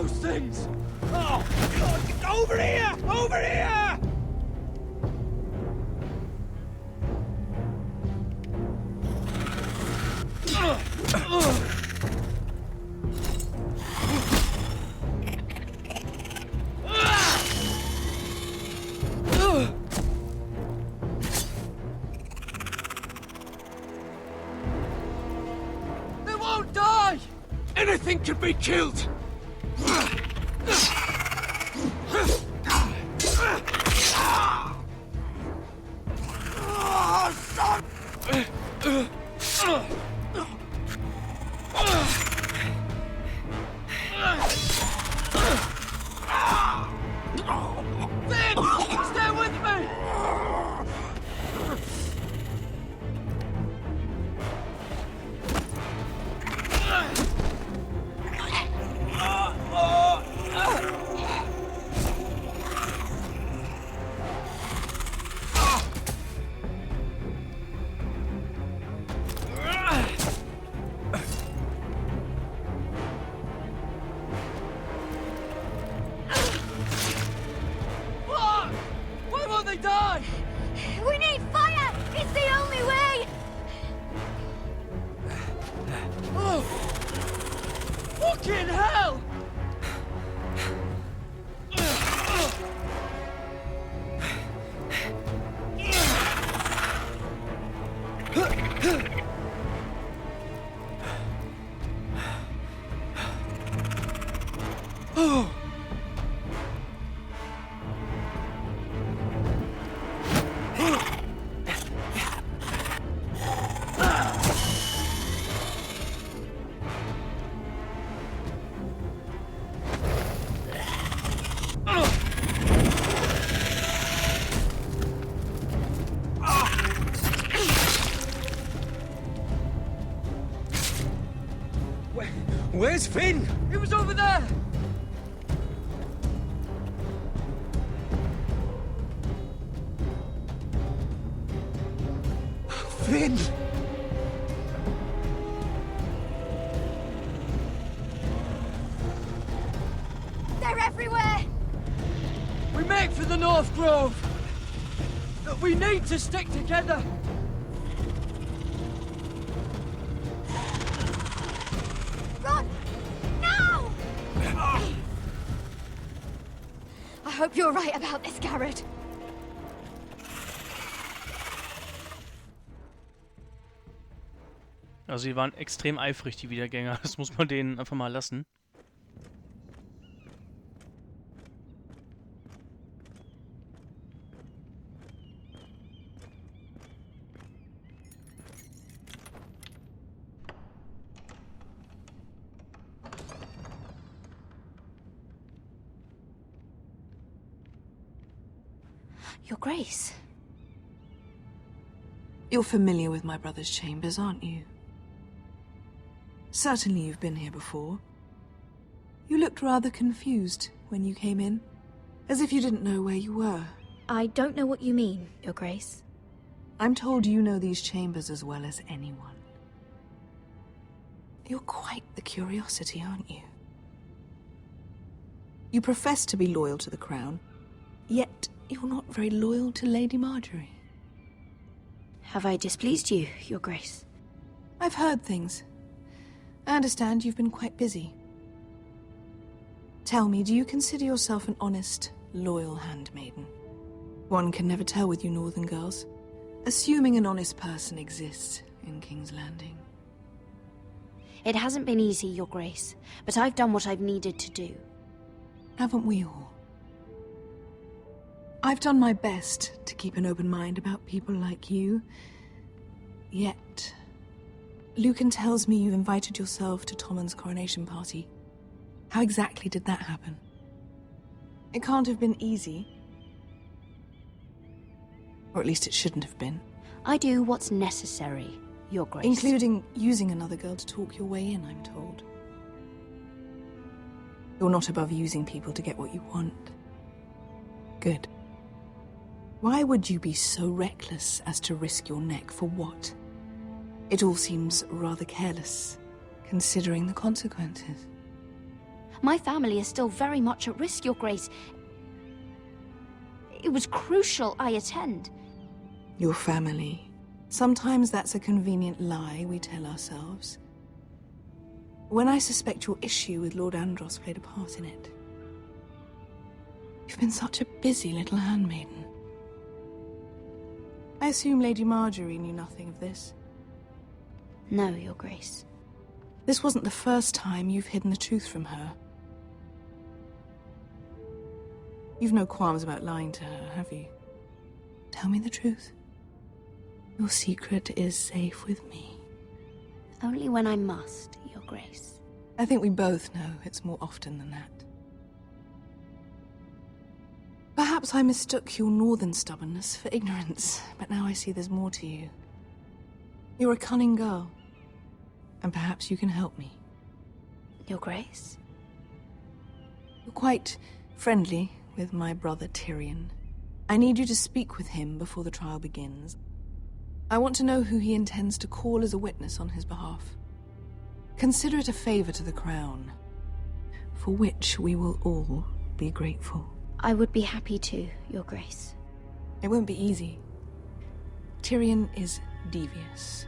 those things! Oh, God, get over here! Over here! They won't die! Anything can be killed! We need fire! It's the only way! Oh! Fucking hell! Oh! Where's Finn? He was over there! Finn! They're everywhere! We make for the North Grove! But we need to stick together! Run! Now! I hope you're right about this, Gared. Also sie waren extrem eifrig, die Wiedergänger. Das muss man denen einfach mal lassen. Your Grace. You're familiar with my brother's chambers, aren't you? Certainly you've been here before. You looked rather confused when you came in, as if you didn't know where you were. I don't know what you mean, Your Grace. I'm told you know these chambers as well as anyone. You're quite the curiosity, aren't you? You profess to be loyal to the crown, yet you're not very loyal to Lady Marjorie. Have I displeased you, Your Grace? I've heard things. I understand you've been quite busy. Tell me, do you consider yourself an honest, loyal handmaiden? One can never tell with you northern girls. Assuming an honest person exists in King's Landing. It hasn't been easy, Your Grace, but I've done what I've needed to do. Haven't we all? I've done my best to keep an open mind about people like you. Yet, Lucan tells me you invited yourself to Tommen's coronation party. How exactly did that happen? It can't have been easy. Or at least it shouldn't have been. I do what's necessary, Your Grace. Including using another girl to talk your way in, I'm told. You're not above using people to get what you want. Good. Why would you be so reckless as to risk your neck for what? It all seems rather careless, considering the consequences. My family is still very much at risk, Your Grace. It was crucial I attend. Your family. Sometimes that's a convenient lie we tell ourselves. When I suspect your issue with Lord Andros played a part in it. You've been such a busy little handmaiden. I assume Lady Marjorie knew nothing of this. No, Your Grace. This wasn't the first time you've hidden the truth from her. You've no qualms about lying to her, have you? Tell me the truth. Your secret is safe with me. Only when I must, Your Grace. I think we both know it's more often than that. Perhaps I mistook your northern stubbornness for ignorance, but now I see there's more to you. You're a cunning girl, and perhaps you can help me. Your Grace? You're quite friendly with my brother Tyrion. I need you to speak with him before the trial begins. I want to know who he intends to call as a witness on his behalf. Consider it a favor to the crown, for which we will all be grateful. I would be happy to, Your Grace. It won't be easy. Tyrion is devious.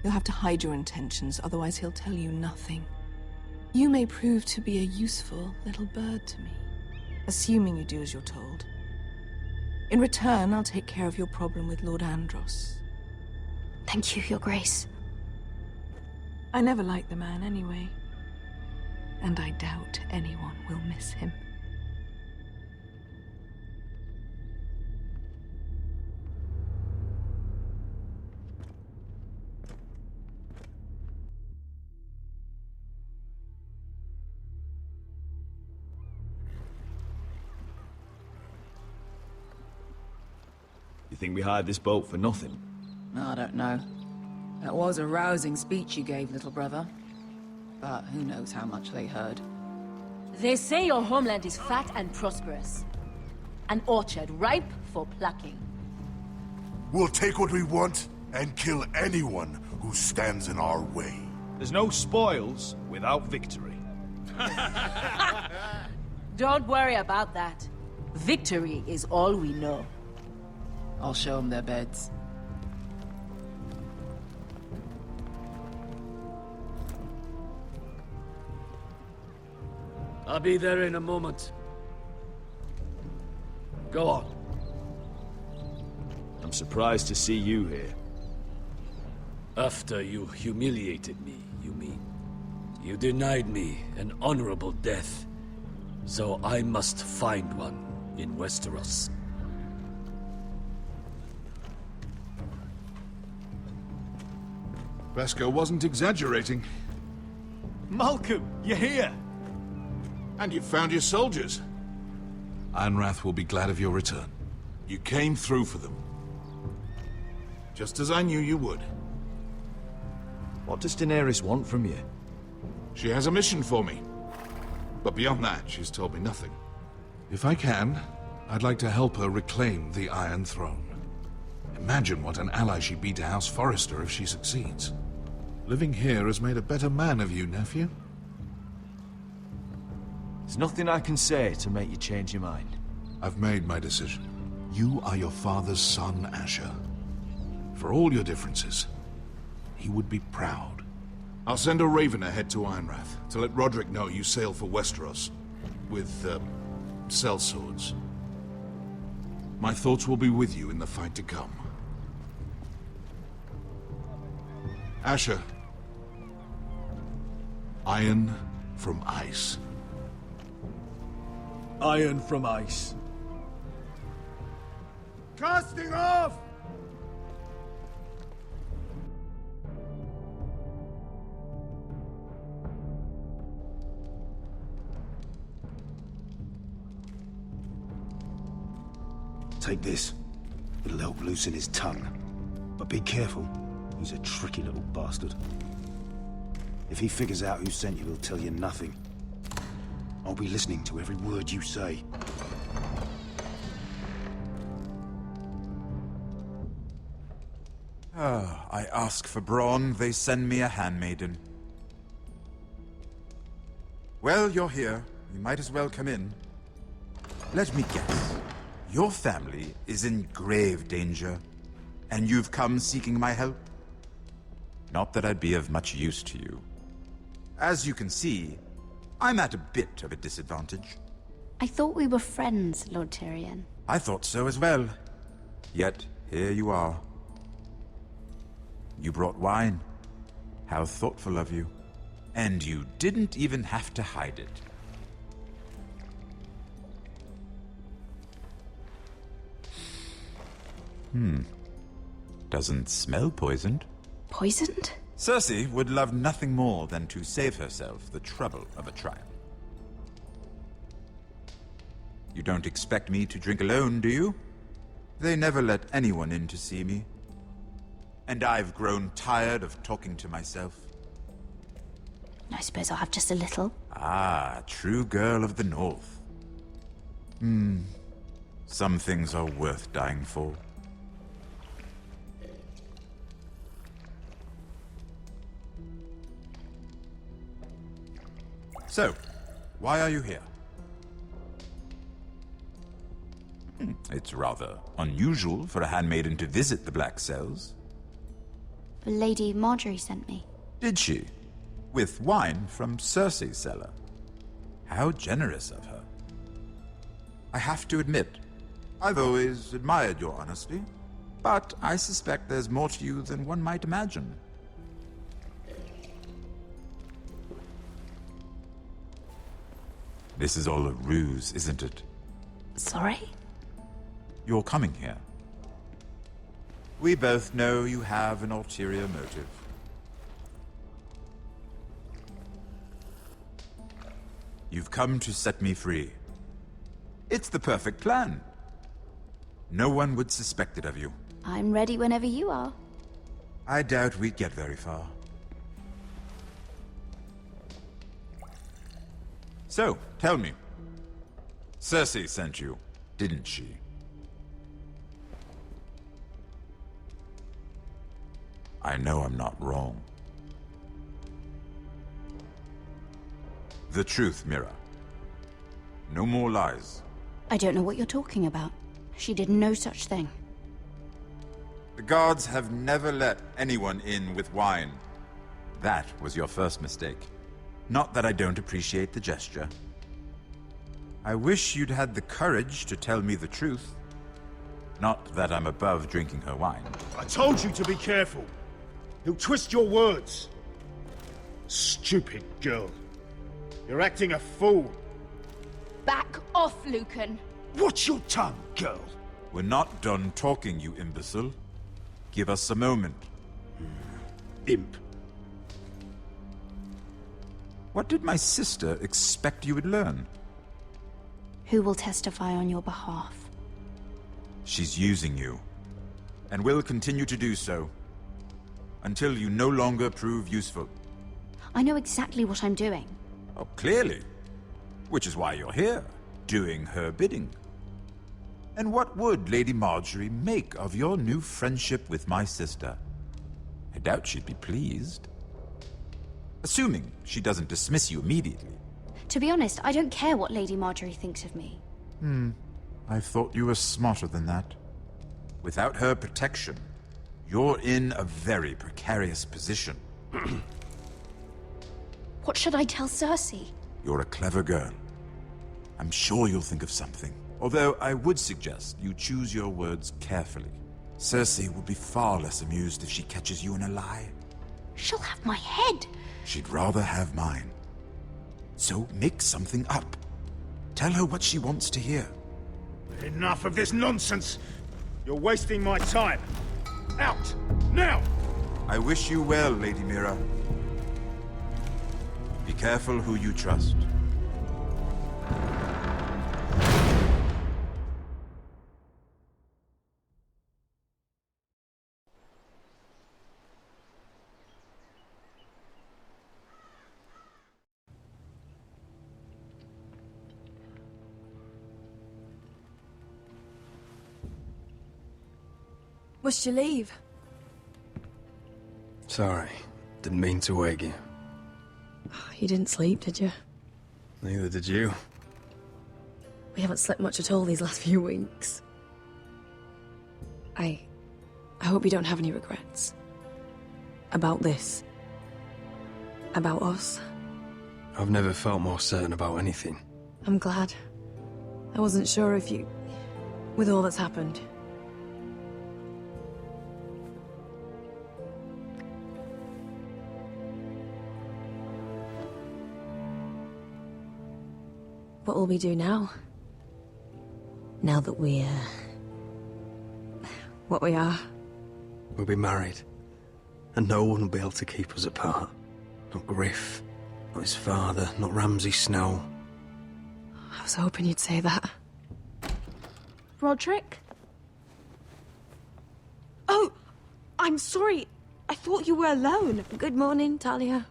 You'll have to hide your intentions, otherwise he'll tell you nothing. You may prove to be a useful little bird to me, assuming you do as you're told. In return, I'll take care of your problem with Lord Andros. Thank you, Your Grace. I never liked the man anyway, and I doubt anyone will miss him. You think we hired this boat for nothing? I don't know. That was a rousing speech you gave, little brother. But who knows how much they heard. They say your homeland is fat and prosperous. An orchard ripe for plucking. We'll take what we want and kill anyone who stands in our way. There's no spoils without victory. Don't worry about that. Victory is all we know. I'll show them their beds. I'll be there in a moment. Go on. I'm surprised to see you here. After you humiliated me, you mean? You denied me an honorable death, so I must find one in Westeros. Vasco wasn't exaggerating. Malcolm, you're here! And you found your soldiers. Anrath will be glad of your return. You came through for them. Just as I knew you would. What does Daenerys want from you? She has a mission for me. But beyond that, she's told me nothing. If I can, I'd like to help her reclaim the Iron Throne. Imagine what an ally she'd be to House Forrester if she succeeds. Living here has made a better man of you, nephew. There's nothing I can say to make you change your mind. I've made my decision. You are your father's son, Asher. For all your differences, he would be proud. I'll send a raven ahead to Ironrath to let Rodrik know you sail for Westeros with, sellswords. My thoughts will be with you in the fight to come. Asher. Iron from ice. Iron from ice. Casting off! Take this. It'll help loosen his tongue. But be careful. He's a tricky little bastard. If he figures out who sent you, he'll tell you nothing. I'll be listening to every word you say. I ask for brawn, they send me a handmaiden. Well, you're here. You might as well come in. Let me guess. Your family is in grave danger, and you've come seeking my help? Not that I'd be of much use to you. As you can see, I'm at a bit of a disadvantage. I thought we were friends, Lord Tyrion. I thought so as well. Yet, here you are. You brought wine. How thoughtful of you. And you didn't even have to hide it. Doesn't smell poisoned. Poisoned? Cersei would love nothing more than to save herself the trouble of a trial. You don't expect me to drink alone, do you? They never let anyone in to see me. And I've grown tired of talking to myself. I suppose I'll have just a little. Ah, true girl of the North. Some things are worth dying for. So, why are you here? It's rather unusual for a handmaiden to visit the Black Cells. Lady Marjorie sent me. Did she? With wine from Cersei's cellar. How generous of her. I have to admit, I've always admired your honesty, but I suspect there's more to you than one might imagine. This is all a ruse, isn't it? Sorry? You're coming here. We both know you have an ulterior motive. You've come to set me free. It's the perfect plan. No one would suspect it of you. I'm ready whenever you are. I doubt we'd get very far. So, tell me. Cersei sent you, didn't she? I know I'm not wrong. The truth, Mira. No more lies. I don't know what you're talking about. She did no such thing. The guards have never let anyone in with wine. That was your first mistake. Not that I don't appreciate the gesture. I wish you'd had the courage to tell me the truth. Not that I'm above drinking her wine. I told you to be careful. He'll twist your words. Stupid girl. You're acting a fool. Back off, Lucan. Watch your tongue, girl. We're not done talking, you imbecile. Give us a moment. Imp. What did my sister expect you would learn? Who will testify on your behalf? She's using you, and will continue to do so, until you no longer prove useful. I know exactly what I'm doing. Oh, clearly. Which is why you're here, doing her bidding. And what would Lady Marjorie make of your new friendship with my sister? I doubt she'd be pleased. Assuming she doesn't dismiss you immediately. To be honest, I don't care what Lady Marjorie thinks of me. I thought you were smarter than that. Without her protection, you're in a very precarious position. What should I tell Cersei? You're a clever girl. I'm sure you'll think of something. Although I would suggest you choose your words carefully. Cersei will be far less amused if she catches you in a lie. She'll have my head. She'd rather have mine. So make something up. Tell her what she wants to hear. Enough of this nonsense. You're wasting my time. Out! Now! I wish you well, Lady Mira. Be careful who you trust. Must you leave? Sorry, didn't mean to wake you. You didn't sleep, did you? Neither did you. We haven't slept much at all these last few weeks. I hope you don't have any regrets. About this. About us. I've never felt more certain about anything. I'm glad. I wasn't sure if you... with all that's happened. What will we do now? Now that we're... what we are? We'll be married. And no one will be able to keep us apart. Not Griff, not his father, not Ramsay Snow. I was hoping you'd say that. Rodrik? Oh, I'm sorry. I thought you were alone. Good morning, Talia.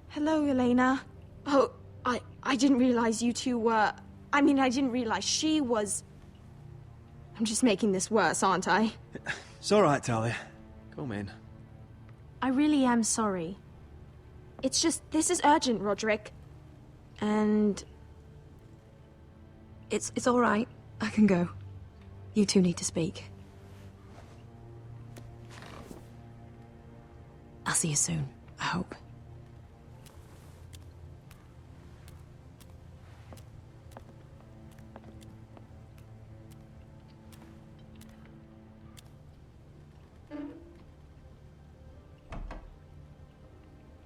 Hello, Elena. Oh, I didn't realize you two were... I mean, I didn't realize she was... I'm just making this worse, aren't I? It's all right, Talia. Come in. I really am sorry. It's just, this is urgent, Rodrik. And... It's all right. I can go. You two need to speak. I'll see you soon, I hope.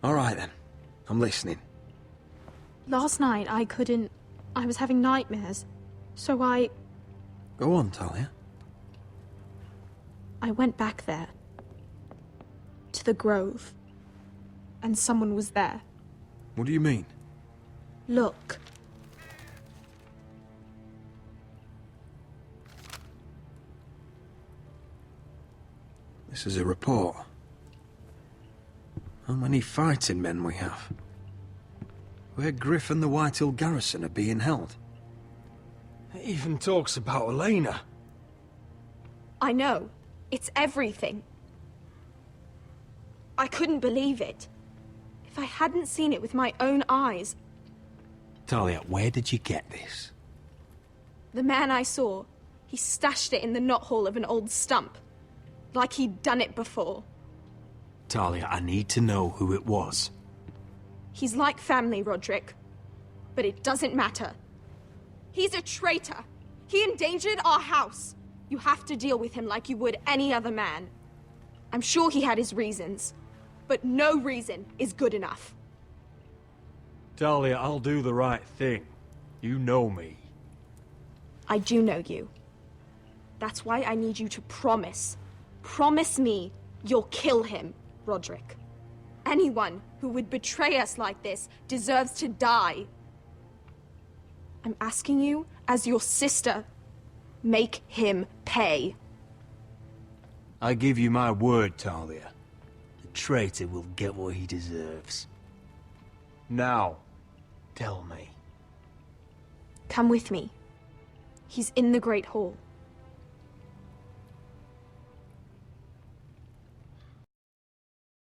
All right, then. I'm listening. Last night, I couldn't... I was having nightmares. So I Go on, Talia. went back there. To the grove. And someone was there. What do you mean? Look. This is a report. How many fighting men we have? Where Griff and the Whitehill garrison are being held. It even talks about Elena. I know. It's everything. I couldn't believe it. If I hadn't seen it with my own eyes... Talia, where did you get this? The man I saw, he stashed it in the knothole of an old stump. Like he'd done it before. Talia, I need to know who it was. He's like family, Rodrik. But it doesn't matter. He's a traitor. He endangered our house. You have to deal with him like you would any other man. I'm sure he had his reasons. But no reason is good enough. Talia, I'll do the right thing. You know me. I do know you. That's why I need you to promise. Promise me you'll kill him, Rodrik. Anyone who would betray us like this deserves to die. I'm asking you, as your sister, make him pay. I give you my word, Talia. The traitor will get what he deserves. Now, tell me. Come with me. He's in the Great Hall.